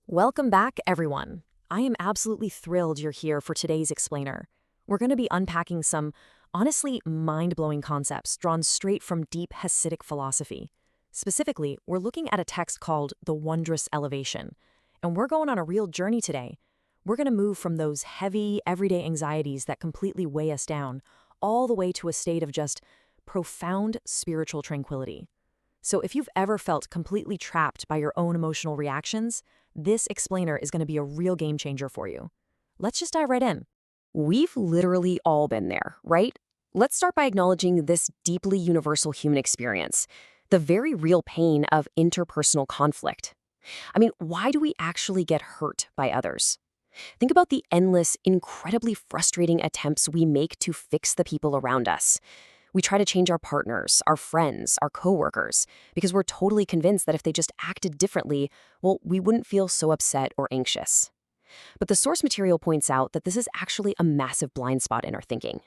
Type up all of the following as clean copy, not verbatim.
Welcome back, everyone. I am absolutely thrilled you're here for today's explainer. We're going to be unpacking some, honestly, mind-blowing concepts drawn straight from deep Hasidic philosophy. Specifically, we're looking at a text called The Wondrous Elevation, and we're going on a real journey today. We're going to move from those heavy, everyday anxieties that completely weigh us down, all the way to a state of just profound spiritual tranquility. So if you've ever felt completely trapped by your own emotional reactions, this explainer is going to be a real game changer for you. Let's just dive right in. We've literally all been there, right? Let's start by acknowledging this deeply universal human experience, the very real pain of interpersonal conflict. Why do we actually get hurt by others? Think about the endless, incredibly frustrating attempts we make to fix the people around us. We try to change our partners, our friends, our coworkers, because we're totally convinced that if they just acted differently, well, we wouldn't feel so upset or anxious. But the source material points out that this is actually a massive blind spot in our thinking.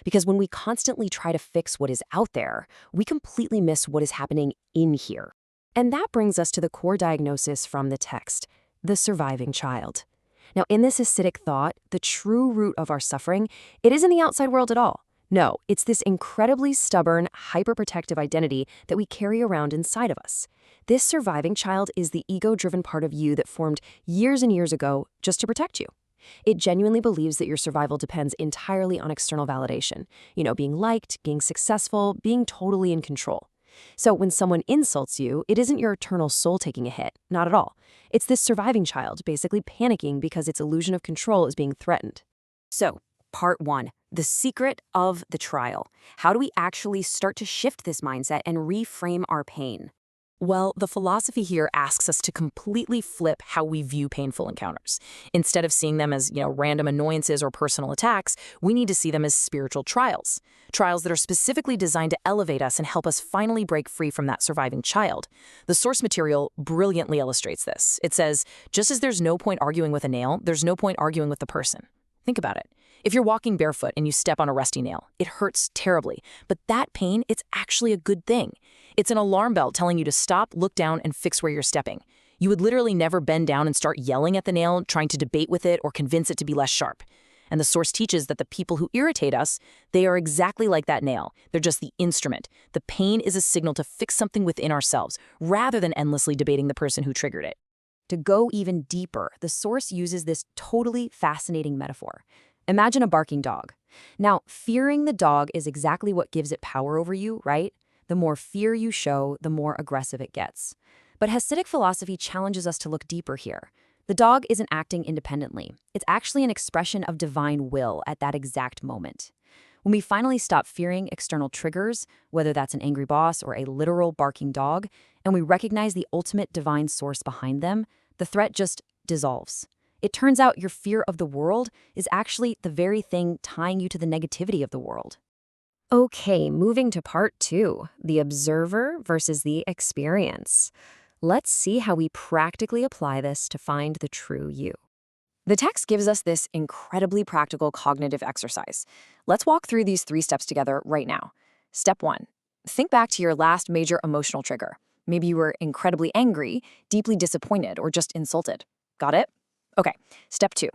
Because when we constantly try to fix what is out there, we completely miss what is happening in here. And that brings us to the core diagnosis from the text, the surviving child. Now, in this Hasidic thought, the true root of our suffering, it isn't the outside world at all. No, it's this incredibly stubborn, hyperprotective identity that we carry around inside of us. This surviving child is the ego-driven part of you that formed years and years ago just to protect you. It genuinely believes that your survival depends entirely on external validation. Being liked, being successful, being totally in control. So when someone insults you, it isn't your eternal soul taking a hit, not at all. It's this surviving child basically panicking because its illusion of control is being threatened. So, part 1, the secret of the trial. How do we actually start to shift this mindset and reframe our pain? Well, the philosophy here asks us to completely flip how we view painful encounters. Instead of seeing them as, random annoyances or personal attacks, we need to see them as spiritual trials. Trials that are specifically designed to elevate us and help us finally break free from that surviving child. The source material brilliantly illustrates this. It says, just as there's no point arguing with a nail, there's no point arguing with the person. Think about it. If you're walking barefoot and you step on a rusty nail, it hurts terribly. But that pain, it's actually a good thing. It's an alarm bell telling you to stop, look down, and fix where you're stepping. You would literally never bend down and start yelling at the nail, trying to debate with it or convince it to be less sharp. And the source teaches that the people who irritate us, they are exactly like that nail. They're just the instrument. The pain is a signal to fix something within ourselves, rather than endlessly debating the person who triggered it. To go even deeper, the source uses this totally fascinating metaphor. Imagine a barking dog. Now, fearing the dog is exactly what gives it power over you, right? The more fear you show, the more aggressive it gets. But Hasidic philosophy challenges us to look deeper here. The dog isn't acting independently. It's actually an expression of divine will at that exact moment. When we finally stop fearing external triggers, whether that's an angry boss or a literal barking dog, and we recognize the ultimate divine source behind them, the threat just dissolves. It turns out your fear of the world is actually the very thing tying you to the negativity of the world. Okay, moving to part 2, the observer versus the experience. Let's see how we practically apply this to find the true you. The text gives us this incredibly practical cognitive exercise. Let's walk through these 3 steps together right now. Step 1, think back to your last major emotional trigger. Maybe you were incredibly angry, deeply disappointed, or just insulted. Got it? Okay, step 2.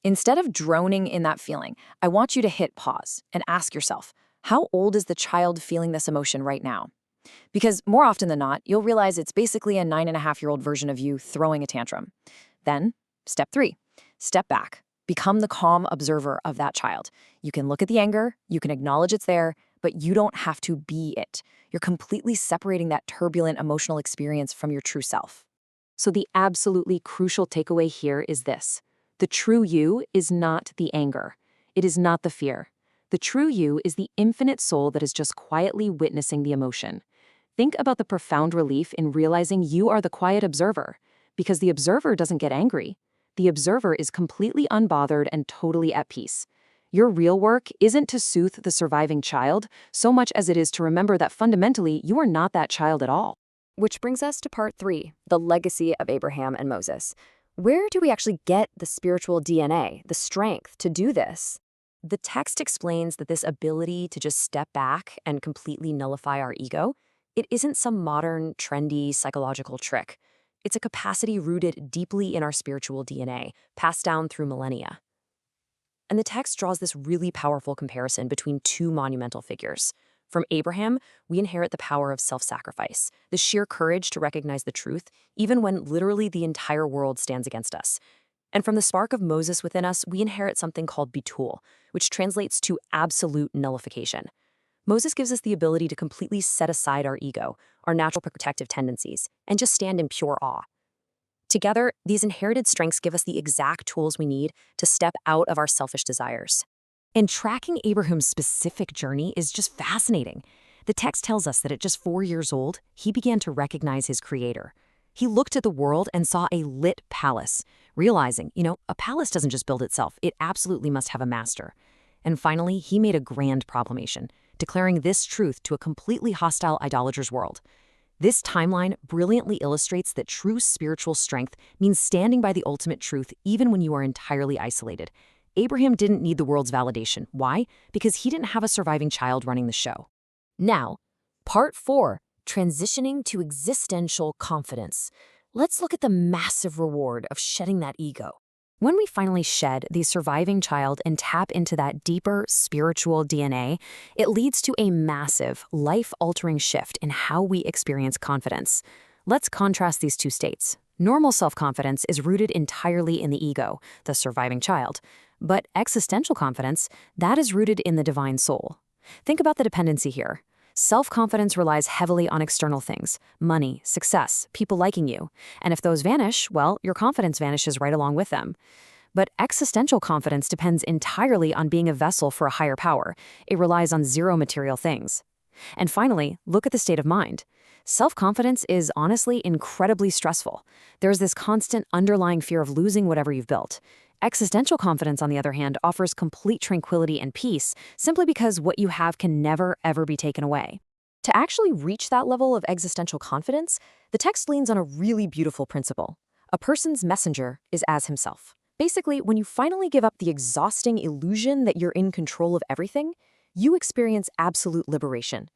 Instead of droning in that feeling, I want you to hit pause and ask yourself, how old is the child feeling this emotion right now? Because more often than not, you'll realize it's basically a 9.5-year-old version of you throwing a tantrum. Then, step 3, step back. Become the calm observer of that child. You can look at the anger, you can acknowledge it's there, but you don't have to be it. You're completely separating that turbulent emotional experience from your true self. So the absolutely crucial takeaway here is this. The true you is not the anger. It is not the fear. The true you is the infinite soul that is just quietly witnessing the emotion. Think about the profound relief in realizing you are the quiet observer, because the observer doesn't get angry. The observer is completely unbothered and totally at peace. Your real work isn't to soothe the surviving child so much as it is to remember that fundamentally you are not that child at all. Which brings us to part 3, the legacy of Abraham and Moses. Where do we actually get the spiritual DNA, the strength to do this? The text explains that this ability to just step back and completely nullify our ego, it isn't some modern, trendy psychological trick. It's a capacity rooted deeply in our spiritual DNA, passed down through millennia. And the text draws this really powerful comparison between two monumental figures. From Abraham, we inherit the power of self-sacrifice, the sheer courage to recognize the truth, even when literally the entire world stands against us. And from the spark of Moses within us, we inherit something called bitul, which translates to absolute nullification. Moses gives us the ability to completely set aside our ego, our natural protective tendencies, and just stand in pure awe. Together, these inherited strengths give us the exact tools we need to step out of our selfish desires. And tracking Abraham's specific journey is just fascinating. The text tells us that at just 4 years old, he began to recognize his creator. He looked at the world and saw a lit palace, realizing, a palace doesn't just build itself, it absolutely must have a master. And finally, he made a grand proclamation, declaring this truth to a completely hostile idolatrous world. This timeline brilliantly illustrates that true spiritual strength means standing by the ultimate truth even when you are entirely isolated. Abraham didn't need the world's validation. Why? Because he didn't have a surviving child running the show. Now, part 4, transitioning to existential confidence. Let's look at the massive reward of shedding that ego. When we finally shed the surviving child and tap into that deeper spiritual DNA, it leads to a massive, life-altering shift in how we experience confidence. Let's contrast these two states. Normal self-confidence is rooted entirely in the ego, the surviving child. But existential confidence, that is rooted in the divine soul. Think about the dependency here. Self-confidence relies heavily on external things, money, success, people liking you. And if those vanish, well, your confidence vanishes right along with them. But existential confidence depends entirely on being a vessel for a higher power. It relies on zero material things. And finally, look at the state of mind. Self-confidence is honestly incredibly stressful. There's this constant underlying fear of losing whatever you've built. Existential confidence, on the other hand, offers complete tranquility and peace simply because what you have can never, ever be taken away. To actually reach that level of existential confidence, the text leans on a really beautiful principle. A person's messenger is as himself. Basically, when you finally give up the exhausting illusion that you're in control of everything, you experience absolute liberation.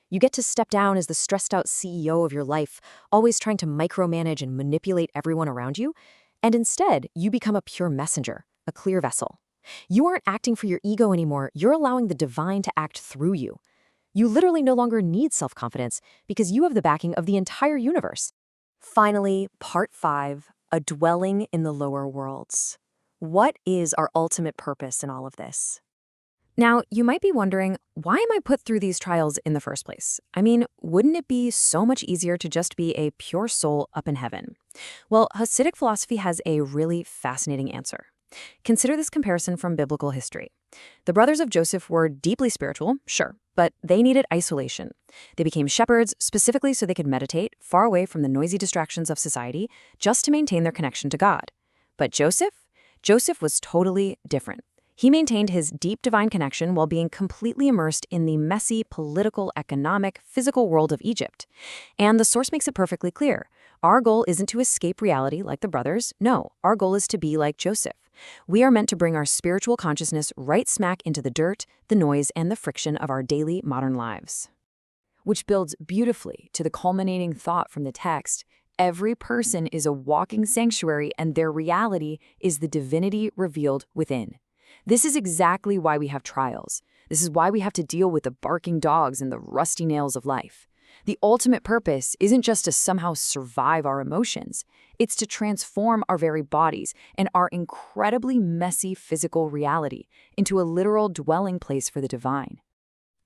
You get to step down as the stressed-out CEO of your life, always trying to micromanage and manipulate everyone around you, and instead, you become a pure messenger, a clear vessel. You aren't acting for your ego anymore, you're allowing the divine to act through you. You literally no longer need self-confidence because you have the backing of the entire universe. Finally, part 5, a dwelling in the lower worlds. What is our ultimate purpose in all of this? Now, you might be wondering, why am I put through these trials in the first place? I mean, wouldn't it be so much easier to just be a pure soul up in heaven? Well, Hasidic philosophy has a really fascinating answer. Consider this comparison from biblical history. The brothers of Joseph were deeply spiritual, sure, but they needed isolation. They became shepherds specifically so they could meditate, far away from the noisy distractions of society, just to maintain their connection to God. But Joseph was totally different. He maintained his deep divine connection while being completely immersed in the messy political, economic, physical world of Egypt. And the source makes it perfectly clear. Our goal isn't to escape reality like the brothers. No, our goal is to be like Joseph. We are meant to bring our spiritual consciousness right smack into the dirt, the noise, and the friction of our daily modern lives. Which builds beautifully to the culminating thought from the text. Every person is a walking sanctuary, and their reality is the divinity revealed within. This is exactly why we have trials. This is why we have to deal with the barking dogs and the rusty nails of life. The ultimate purpose isn't just to somehow survive our emotions. It's to transform our very bodies and our incredibly messy physical reality into a literal dwelling place for the divine.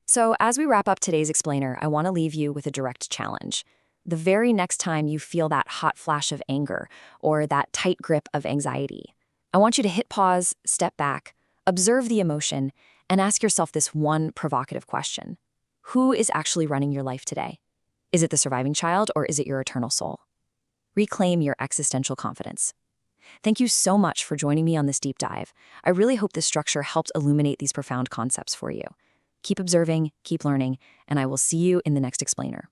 So as we wrap up today's explainer, I want to leave you with a direct challenge. The very next time you feel that hot flash of anger or that tight grip of anxiety, I want you to hit pause, step back, observe the emotion, and ask yourself this one provocative question. Who is actually running your life today? Is it the surviving child or is it your eternal soul? Reclaim your existential confidence. Thank you so much for joining me on this deep dive. I really hope this structure helped illuminate these profound concepts for you. Keep observing, keep learning, and I will see you in the next explainer.